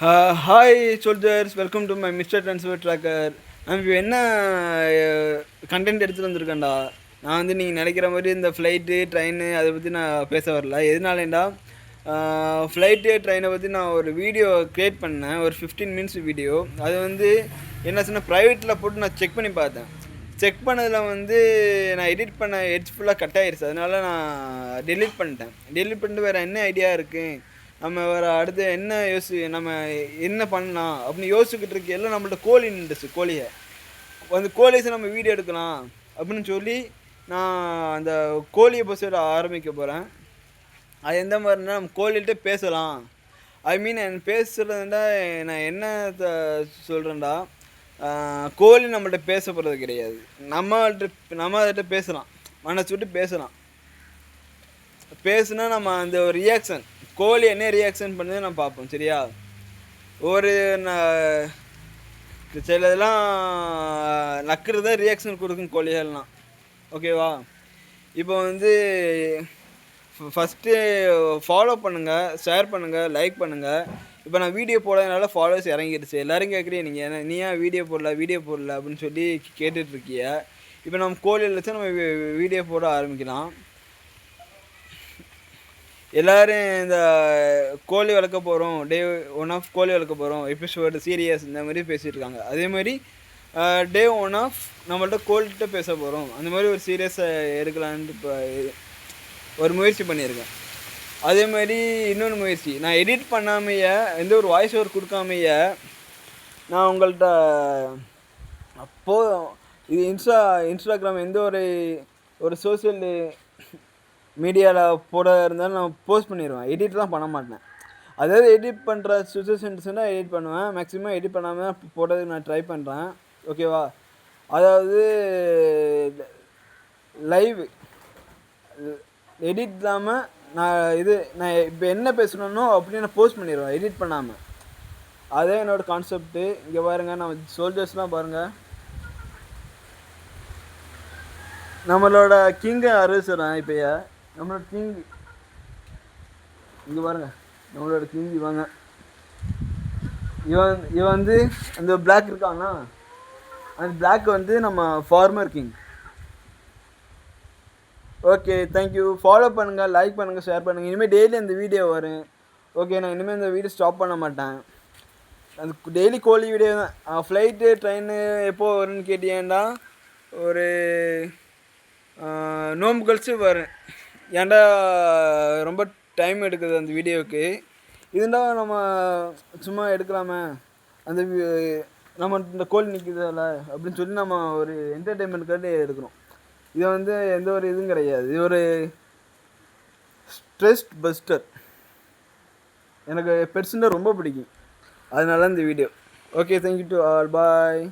Hi soldiers, welcome to my mister transfer tracker. நான் இப்போ என்ன கண்டென்ட் எடுத்துகிட்டு வந்திருக்கேன்டா. நான் வந்து நீங்கள் நினைக்கிற மாதிரி இந்த ஃப்ளைட்டு ட்ரெயின் அதை பற்றி நான் பேச வரல. எதனாலேண்டா, ஃப்ளைட்டு ட்ரெயினை பற்றி நான் ஒரு வீடியோ க்ரியேட் பண்ணேன், ஒரு 15 மினிட்ஸ் வீடியோ. அது வந்து என்ன சொன்னால் ப்ரைவேட்டில் போட்டு நான் செக் பண்ணி பார்த்தேன். செக் பண்ணதில் வந்து நான் எடிட் பண்ண எட்ஜ் ஃபுல்லாக கட் ஆகிடுச்சு. அதனால நான் டெலீட் பண்ணிட்டு வேறு என்ன ஐடியா இருக்குது, நம்ம வேறு அடுத்து என்ன நம்ம என்ன பண்ணலாம் அப்படின்னு யோசிச்சுக்கிட்டு இருக்க எல்லாம் நம்மள்ட்ட கோழி நின்றுச்சு. கோழியை நம்ம வீடியோ எடுக்கலாம் அப்படின்னு சொல்லி நான் அந்த கோழியை எபிசோட ஆரம்பிக்க போகிறேன். அது எந்த மாதிரினா, நம்ம கோழிகிட்ட பேசலாம். என் பேசுகிறதுண்டா நான் என்ன சொல்கிறேன்டா, கோழி நம்மள்ட்ட பேச போகிறது கிடையாது. நம்ம அதட்ட பேசலாம், மனசு விட்டு பேசுனா நம்ம அந்த ஒரு ரியாக்ஷன், கோழி என்ன ரியாக்ஷன் பண்ணுது நம்ம பார்ப்போம். சரியா? ஒரு சில இதெல்லாம் நக்குறத ரியாக்ஷன் கொடுக்கும் கோழிகள்லாம். ஓகேவா? இப்போ வந்து ஃபஸ்ட்டு ஃபாலோ பண்ணுங்கள், ஷேர் பண்ணுங்கள், லைக் பண்ணுங்கள். இப்போ நான் வீடியோ போடாதனால ஃபாலோவர்ஸ் இறங்கிடுச்சு. எல்லோரும் கேட்குறீங்க, நீங்கள் என்ன நீ ஏன் வீடியோ போடல அப்படின்னு சொல்லி கேட்டுட்ருக்கிய. இப்போ நம்ம கோழியில் வச்சு நம்ம வீடியோ போட ஆரம்பிக்கலாம். எல்லோரும் இந்த கோழி வளர்க்க போகிறோம், டே 1 ஆஃப் கோழி வளர்க்க போகிறோம், எபிசோடு சீரியஸ் இந்த மாதிரி பேசிகிட்டு இருக்காங்க. அதே மாதிரி டே 1 ஆஃப் நம்மள்ட்ட கோழிகிட்ட பேச போகிறோம், அந்த மாதிரி ஒரு சீரியஸை எடுக்கலான்ட்டு இப்போ ஒரு முயற்சி பண்ணியிருக்கேன். அதே மாதிரி இன்னொன்று முயற்சி, நான் எடிட் பண்ணாமையே, எந்த ஒரு வாய்ஸ் ஓவர் கொடுக்காமையே நான் உங்கள்கிட்ட அப்போது இது இன்ஸ்டாகிராம் எந்த ஒரு சோசியல் மீடியாவில் போட இருந்தாலும் நான் போஸ்ட் பண்ணிடுவேன். எடிட்லாம் பண்ண மாட்டேன். அதாவது எடிட் பண்ணுற சுச்சுவேஷன்ஸ்னால் எடிட் பண்ணுவேன். மேக்ஸிமம் எடிட் பண்ணாமல் போடுறதுக்கு நான் ட்ரை பண்ணுறேன். ஓகேவா? அதாவது லைவ் எடிட் இல்லாமல் நான் இப்போ என்ன பேசணுன்னோ அப்படி நான் போஸ்ட் பண்ணிடுவேன் எடிட் பண்ணாமல். அதே என்னோடய கான்செப்ட்டு. இங்கே பாருங்கள், நம்ம சோல்ஜர்ஸ்லாம் பாருங்கள், நம்மளோட கிங்கை அறிவிச்சிடறேன். இப்போயே நம்மளோட கிங் இங்கே பாருங்கள், நம்மளோட கிங் இவங்க. இவன் வந்து அந்த பிளாக் இருக்கான்னா, அந்த பிளாக் வந்து நம்ம former king. Okay, thank you. Follow பண்ணுங்கள், லைக் பண்ணுங்கள், ஷேர் பண்ணுங்கள். இனிமேல் டெய்லி அந்த வீடியோ வரும். ஓகே, நான் இனிமேல் இந்த வீடியோ ஸ்டாப் பண்ண மாட்டேன். அந்த டெய்லி கோழி வீடியோ தான். ஃப்ளைட்டு ட்ரெயின் எப்போது வரும்னு கேட்டீங்கன்னா, ஒரு நோம்பு கழிச்சு வரும். ஏன்டா ரொம்ப டைம் எடுக்குது அந்த வீடியோவுக்கு. இதுண்டா நம்ம சும்மா எடுக்கலாமே, அந்த நம்ம இந்த கோழி நிற்குதில்ல அப்படின்னு சொல்லி நம்ம ஒரு என்டர்டெயின்மெண்ட்காண்டி எடுக்கிறோம். இது வந்து எந்த ஒரு இதுவும் கிடையாது. இது ஒரு ஸ்ட்ரெஸ் பஸ்டர். எனக்கு பெட்ஸுன்னா ரொம்ப பிடிக்கும், அதனால இந்த video. Okay, thank you to all, bye.